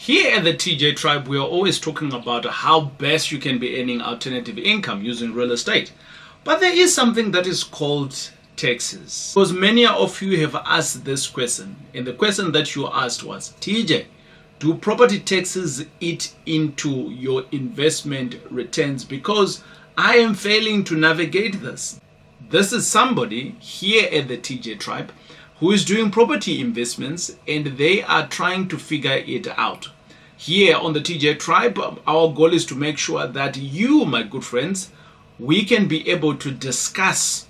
Here at the TJ Tribe, we are always talking about how best you can be earning alternative income using real estate. But there is something that is called taxes. Because many of you have asked this question, and the question that you asked was, TJ, do property taxes eat into your investment returns? Because I am failing to navigate this. This is somebody here at the TJ Tribe who is doing property investments, and they are trying to figure it out. Here on the TJ Tribe, our goal is to make sure that you, my good friends, we can be able to discuss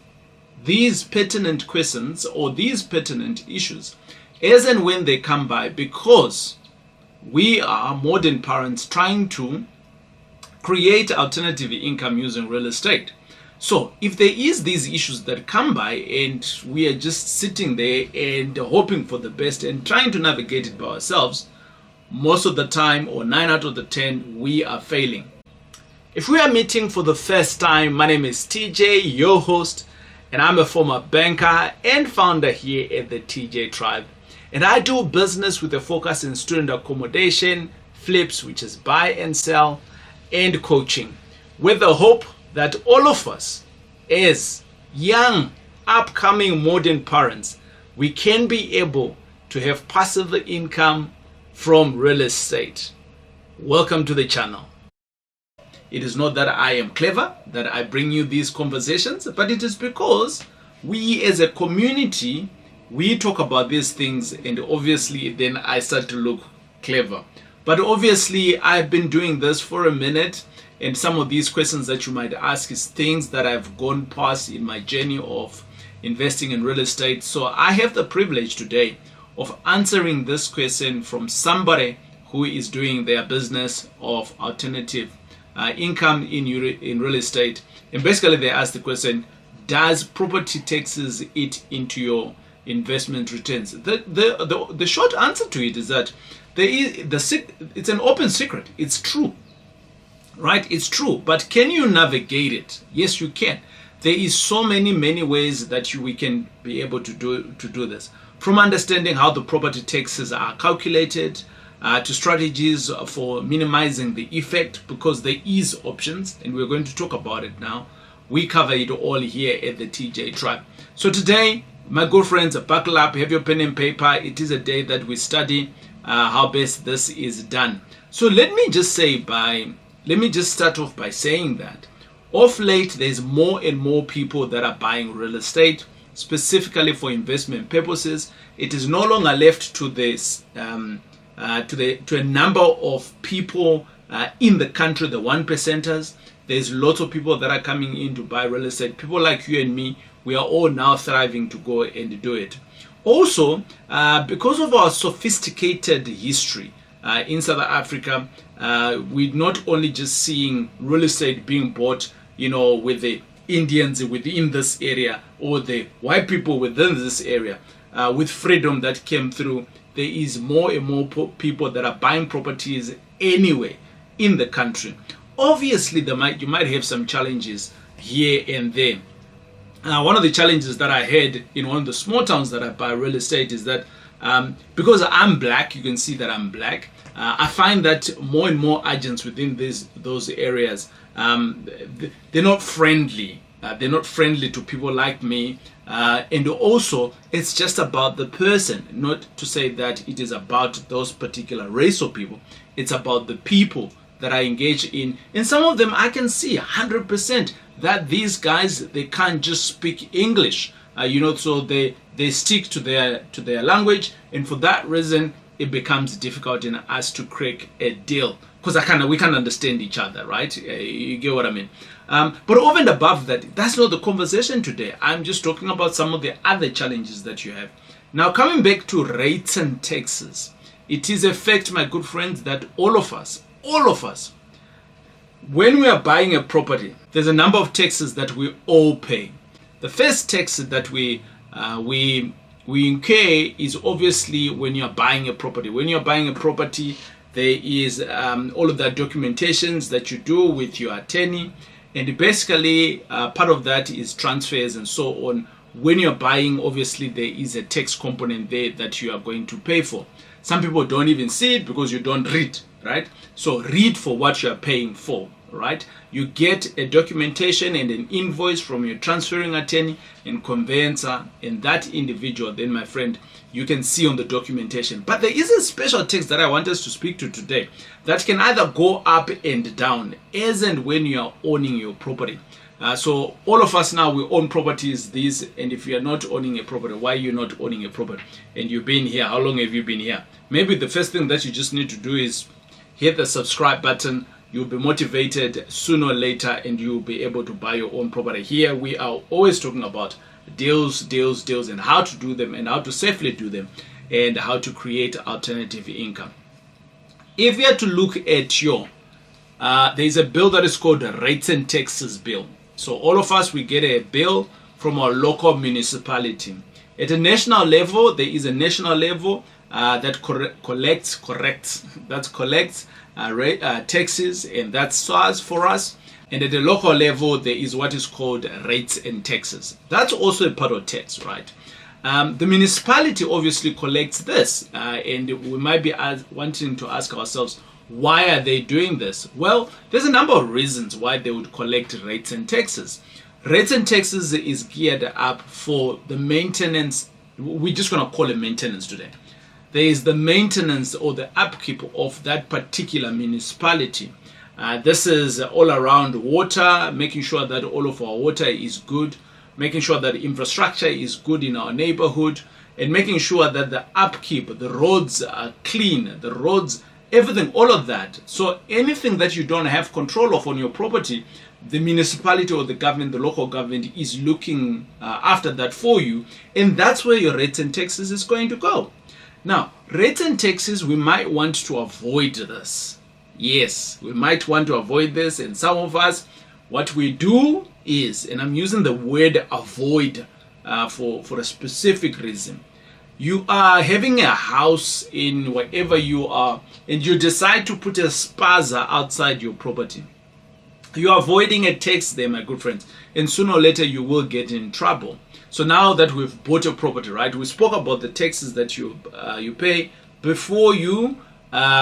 these pertinent questions or these pertinent issues as and when they come by, because we are modern parents trying to create alternative income using real estate. So if there is these issues that come by and we are just sitting there and hoping for the best and trying to navigate it by ourselves, most of the time, or 9 out of the 10, we are failing. If we are meeting for the first time, my name is TJ, your host, and I'm a former banker and founder here at the TJ Tribe. And I do business with a focus in student accommodation, flips, which is buy and sell, and coaching, with the hope that all of us, as young, upcoming modern parents, we can be able to have passive income from real estate. Welcome to the channel. It is not that I am clever, that I bring you these conversations, but it is because we as a community, we talk about these things, and obviously then I start to look clever. But obviously I've been doing this for a minute, and some of these questions that you might ask is things that I've gone past in my journey of investing in real estate. So I have the privilege today of answering this question from somebody who is doing their business of alternative income in real estate. And basically they ask the question, does property taxes eat into your investment returns? The short answer to it is that it's an open secret. It's true. Right? It's true. But can you navigate it? Yes, you can. There is so many ways that we can be able to do this. From understanding how the property taxes are calculated, to strategies for minimizing the effect, because there is options, and we're going to talk about it now. We cover it all here at the TJ Tribe. So today, my good friends, buckle up, have your pen and paper. It is a day that we study how best this is done. So let me just start off by saying that of late there's more and more people that are buying real estate specifically for investment purposes. It is no longer left to this to a number of people in the country, the 1%ers. There's lots of people that are coming in to buy real estate. People like you and me, we are all now thriving to go and do it. Also, because of our sophisticated history in South Africa, we're not only just seeing real estate being bought, with the Indians within this area or the white people within this area. With freedom that came through, there is more and more people that are buying properties anyway in the country. Obviously, you might have some challenges here and there. One of the challenges that I had in one of the small towns that I buy real estate is that because I'm black, you can see that I'm black. I find that more and more agents within those areas, they're not friendly. They're not friendly to people like me. And also, it's just about the person, not to say that it is about those particular race of people. It's about the people that I engage in. And some of them I can see 100% that these guys, they can't just speak English. So they stick to their language, and for that reason it becomes difficult in us to crack a deal, because we can't understand each other, right? You get what I mean? But over and above that, that's not the conversation today. I'm just talking about some of the other challenges that you have. Now, coming back to rates and taxes, it is a fact, my good friends, that all of us, when we are buying a property, there's a number of taxes that we all pay. The first tax that we incur is obviously when you're buying a property. When you're buying a property, there is all of that documentations that you do with your attorney, and basically part of that is transfers and so on. When you're buying, obviously there is a tax component there that you are going to pay for. Some people don't even see it because you don't read, right? So read for what you are paying for, right? You get a documentation and an invoice from your transferring attorney and conveyancer, and that individual, then my friend, you can see on the documentation. But there is a special text that I want us to speak to today that can either go up and down as and when you are owning your property. So all of us now, we own properties, and if you are not owning a property, why are you not owning a property? And you've been here, how long have you been here? Maybe the first thing that you just need to do is hit the subscribe button. You'll be motivated sooner or later, and you'll be able to buy your own property. Here we are always talking about deals, and how to do them, and how to safely do them, and how to create alternative income. If you are to look at your, there's a bill that is called the Rates and Taxes Bill. So all of us, we get a bill from our local municipality. At a national level, there is a national level that collects taxes, and that's SARS for us. And at the local level, there is what is called rates and taxes. That's also a part of tax, right? The municipality obviously collects this, and we might be wanting to ask ourselves, why are they doing this? Well, there's a number of reasons why they would collect rates and taxes. Rates and taxes is geared up for the maintenance. We're just going to call it maintenance today. There is the maintenance or the upkeep of that particular municipality. This is all around water, making sure that all of our water is good, making sure that infrastructure is good in our neighborhood, and making sure that the upkeep, the roads are clean, the roads, everything, all of that. So anything that you don't have control of on your property, the municipality or the government, the local government is looking after that for you, and that's where your rates and taxes is going to go. Now, rates and taxes, we might want to avoid this. Yes, we might want to avoid this, and some of us, what we do is, and I'm using the word avoid for a specific reason. You are having a house in wherever you are, and you decide to put a spaza outside your property. You're avoiding a tax there, my good friends, and sooner or later you will get in trouble. So now that we've bought a property, right, we spoke about the taxes that you pay before you buy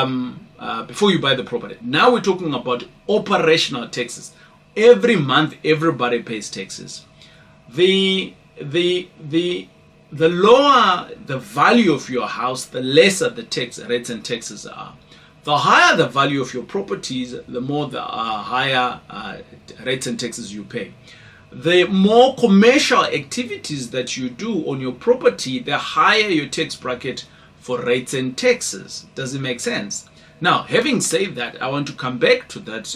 the property. Now we're talking about operational taxes. Every month, everybody pays taxes. The lower the value of your house, the lesser the tax rates and taxes are. The higher the value of your properties, the more the higher rates and taxes you pay. The more commercial activities that you do on your property, the higher your tax bracket for rates and taxes. Does it make sense? Now, having said that, I want to come back to that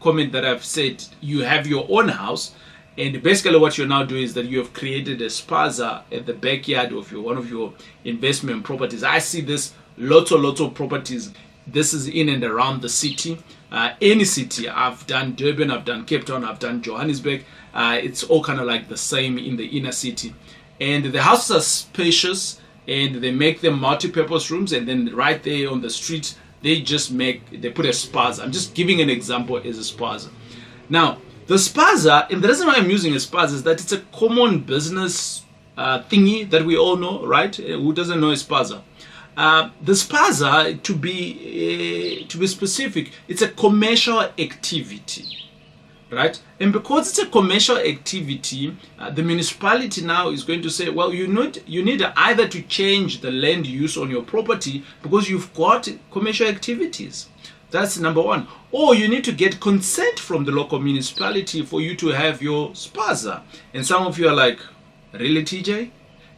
comment that I've said. You have your own house, and basically what you're now doing is that you have created a spaza at the backyard of one of your investment properties. I see this lots of properties. This is in and around the city. Any city. I've done Durban, I've done Cape Town, I've done Johannesburg. It's all kind of like the same in the inner city. And the houses are spacious, and they make them multi-purpose rooms, and then right there on the street, they put a spaza. I'm just giving an example as a spaza. Now, the spaza, and the reason why I'm using a spaza is that it's a common business thingy that we all know, right? Who doesn't know a spaza? The spaza, to be specific, it's a commercial activity, right? And because it's a commercial activity, the municipality now is going to say, well, you need either to change the land use on your property because you've got commercial activities. That's number one. Or you need to get consent from the local municipality for you to have your spaza. And some of you are like, really, TJ?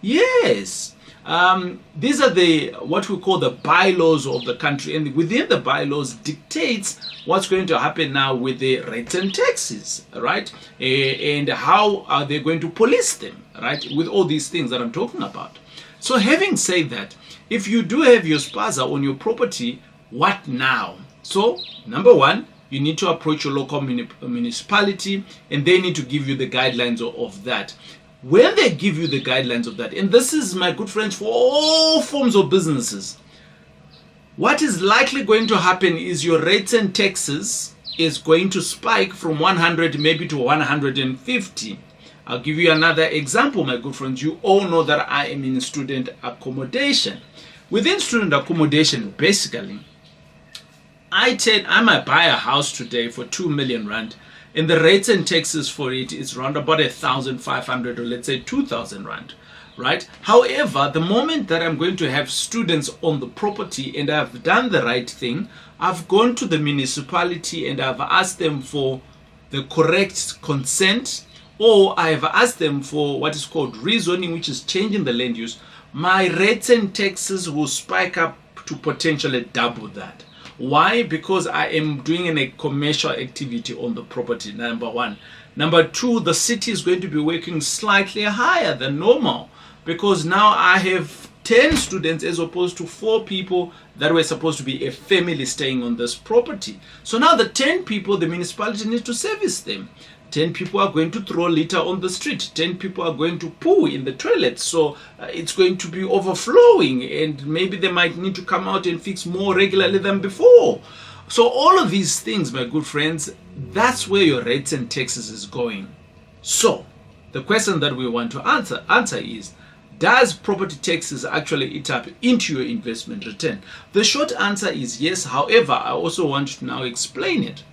Yes. These are what we call the bylaws of the country, and within the bylaws dictates what's going to happen now with the rates and taxes, right? And how are they going to police them, right? With all these things that I'm talking about. So having said that, if you do have your spaza on your property, what now? So number one, you need to approach your local municipality, and they need to give you the guidelines of that. When they give you the guidelines of that, and this is, my good friends, for all forms of businesses, what is likely going to happen is your rates and taxes is going to spike from 100 maybe to 150. I'll give you another example, my good friends. You all know that I am in student accommodation. Within student accommodation, basically, I might buy a house today for 2 million rand, and the rates and taxes for it is around about 1,500 or let's say 2,000 rand, right? However, the moment that I'm going to have students on the property and I've done the right thing, I've gone to the municipality and I've asked them for the correct consent, or I've asked them for what is called rezoning, which is changing the land use, my rates and taxes will spike up to potentially double that. Why? Because I am doing a commercial activity on the property, number one. Number two, the city is going to be working slightly higher than normal, because now I have 10 students as opposed to 4 people that were supposed to be a family staying on this property. So now the 10 people, the municipality needs to service them. 10 people are going to throw litter on the street. 10 people are going to poo in the toilets. So it's going to be overflowing, and maybe they might need to come out and fix more regularly than before. So all of these things, my good friends, that's where your rates and taxes is going. So the question that we want to answer is, does property taxes actually eat up into your investment return? The short answer is yes. However, I also want to now explain it.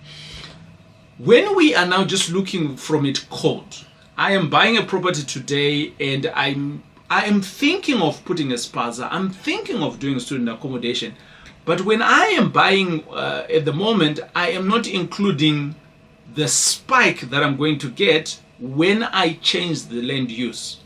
When we are now just looking from it cold, I am buying a property today and I am thinking of putting a spaza, I'm thinking of doing student accommodation. But when I am buying at the moment, I am not including the spike that I'm going to get when I change the land use.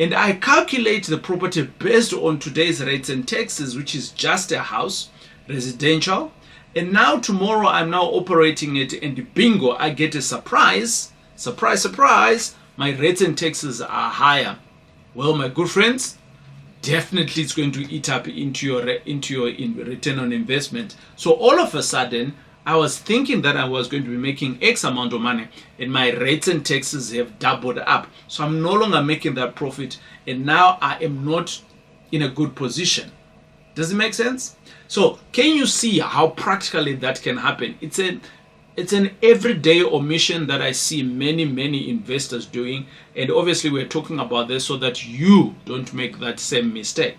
And I calculate the property based on today's rates and taxes, which is just a house, residential. And now tomorrow I'm now operating it, and bingo, I get a surprise. Surprise, surprise, my rates and taxes are higher. Well, my good friends, definitely it's going to eat up into your return on investment. So all of a sudden, I was thinking that I was going to be making X amount of money, and my rates and taxes have doubled up. So I'm no longer making that profit, and now I am not in a good position. Does it make sense? So can you see how practically that can happen? It's an everyday omission that I see many investors doing, and obviously we're talking about this so that you don't make that same mistake.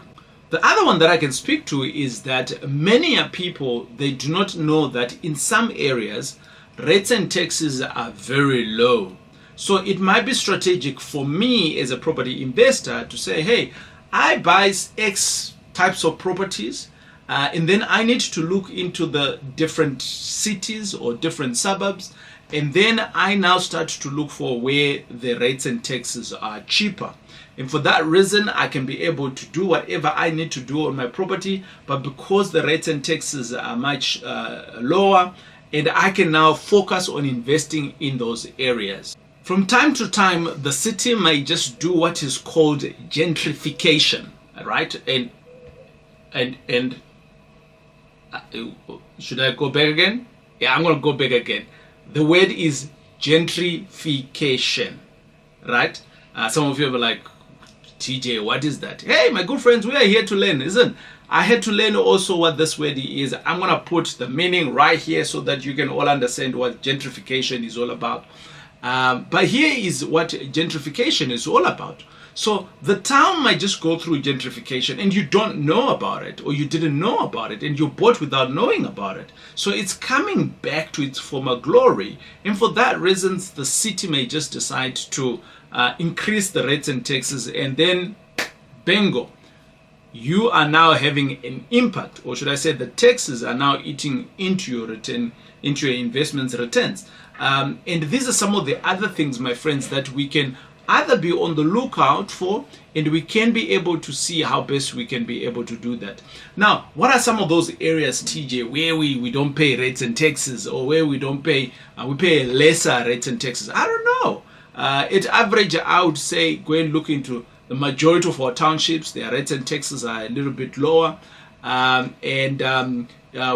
The other one that I can speak to is that many people, they do not know that in some areas rates and taxes are very low. So it might be strategic for me as a property investor to say, hey, I buy X types of properties, and then I need to look into the different cities or different suburbs, and then I now start to look for where the rates and taxes are cheaper. And for that reason, I can be able to do whatever I need to do on my property, but because the rates and taxes are much lower, and I can now focus on investing in those areas. From time to time, the city might just do what is called gentrification, right? And should I go back again? Yeah, I'm going to go back again. The word is gentrification, right? Some of you are like, TJ, what is that? Hey, my good friends, we are here to learn, isn't it? I had to learn also what this word is. I'm going to put the meaning right here so that you can all understand what gentrification is all about. But here is what gentrification is all about. So the town might just go through gentrification and you don't know about it, or you didn't know about it, and you bought without knowing about it. So it's coming back to its former glory. And for that reason, the city may just decide to increase the rates and taxes, and then bingo, you are now having an impact, or should I say the taxes are now eating into your return, into your investments returns. And these are some of the other things, my friends, that we can either be on the lookout for, and we can be able to see how best we can be able to do that. Now, what are some of those areas, TJ, where we don't pay rates and taxes, or where we don't pay, we pay lesser rates and taxes? I don't know. At average, I would say go and look into the majority of our townships. Their rates and taxes are a little bit lower.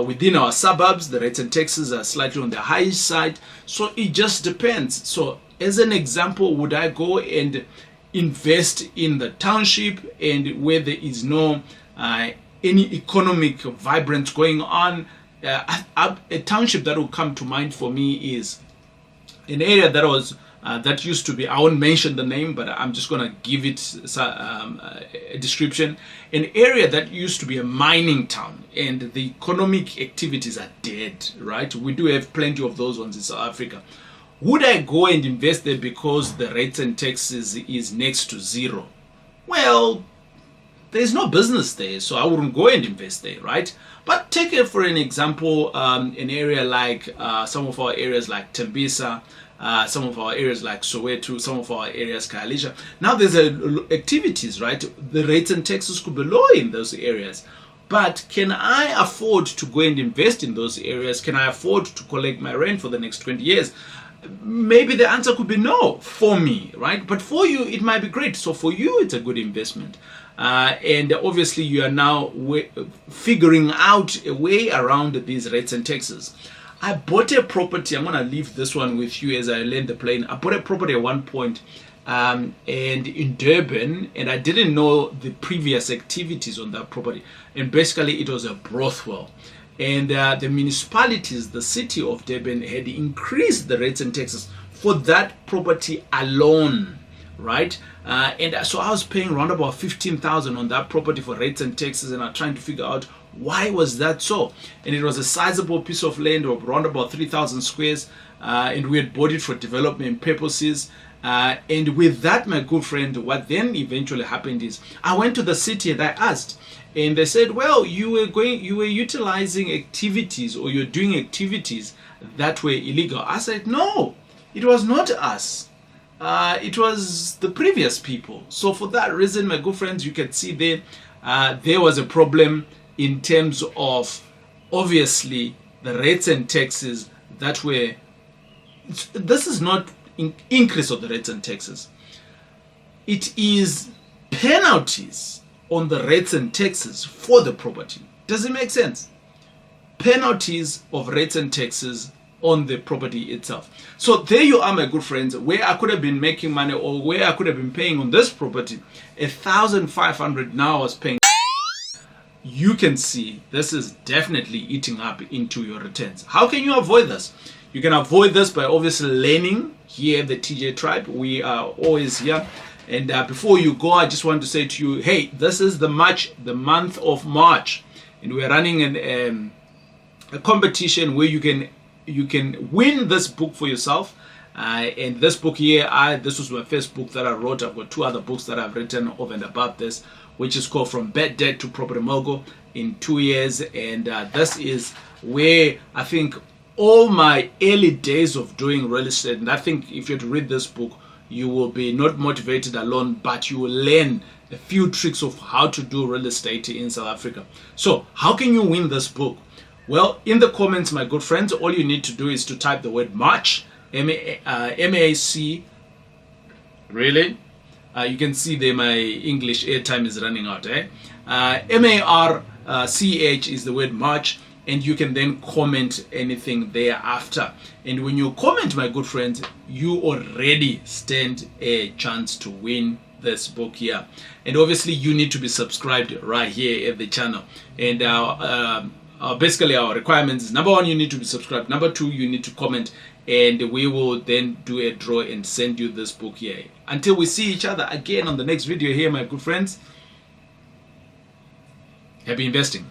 Within our suburbs, the rates and taxes are slightly on the high side. So it just depends. So as an example, would I go and invest in the township and where there is no any economic vibrance going on? A township that will come to mind for me is an area that was that used to be, I won't mention the name, but I'm just going to give it a description. An area that used to be a mining town, and the economic activities are dead, right? We do have plenty of those ones in South Africa. Would I go and invest there because the rates and taxes is next to zero? Well, there's no business there, so I wouldn't go and invest there, right? But take it for an example, an area like some of our areas like Tembisa, some of our areas like Soweto, some of our areas Khayelitsha. Now there's activities, right? The rates and taxes could be low in those areas. But can I afford to go and invest in those areas? Can I afford to collect my rent for the next 20 years? Maybe the answer could be no for me, right? But for you, it might be great. So for you, it's a good investment. And obviously, you are now figuring out a way around these rates and taxes. I bought a property. I'm going to leave this one with you as I land the plane. I bought a property at one point and in Durban, and I didn't know the previous activities on that property. And basically, it was a brothel. And the municipalities, the city of Durban, had increased the rates and taxes for that property alone, right? And so I was paying around about 15,000 on that property for rates and taxes, and I'm trying to figure out why was that so. And it was a sizable piece of land of around about 3,000 squares, and we had bought it for development purposes. And with that, my good friend, what then eventually happened is I went to the city and I asked, and they said, well, you were utilizing activities, or you're doing activities that were illegal. I said, no, it was not us. It was the previous people. So for that reason, my good friends, you can see there was a problem in terms of, obviously, the rates and taxes that were, this is not increase of the rates and taxes. It is penalties on the rates and taxes for the property. Does it make sense? Penalties of rates and taxes on the property itself. So there you are, my good friends, where I could have been making money, or where I could have been paying on this property 1,500, now I was paying. You can see this is definitely eating up into your returns. How can you avoid this? You can avoid this by obviously learning here at the TJ Tribe. We are always here. And before you go, I just want to say to you, hey, this is the month of March, and we're running a competition where you can win this book for yourself. And this book here, this was my first book that I wrote. I've got 2 other books that I've written over and about this, which is called From Bad Debt to Property Mogul in 2 years. And this is where I think all my early days of doing real estate, and I think if you had to read this book, you will be not motivated alone, but you will learn a few tricks of how to do real estate in South Africa. So how can you win this book? Well, in the comments, my good friends, all you need to do is to type the word March, M-A-C, really? You can see there my English airtime is running out, M-A-R-C-H is the word March, and you can then comment anything thereafter. And when you comment, my good friends, you already stand a chance to win this book here. And obviously, you need to be subscribed right here at the channel. And basically, our requirements is, number 1, you need to be subscribed. Number 2, you need to comment. And we will then do a draw and send you this book here. Until we see each other again on the next video here, my good friends, happy investing.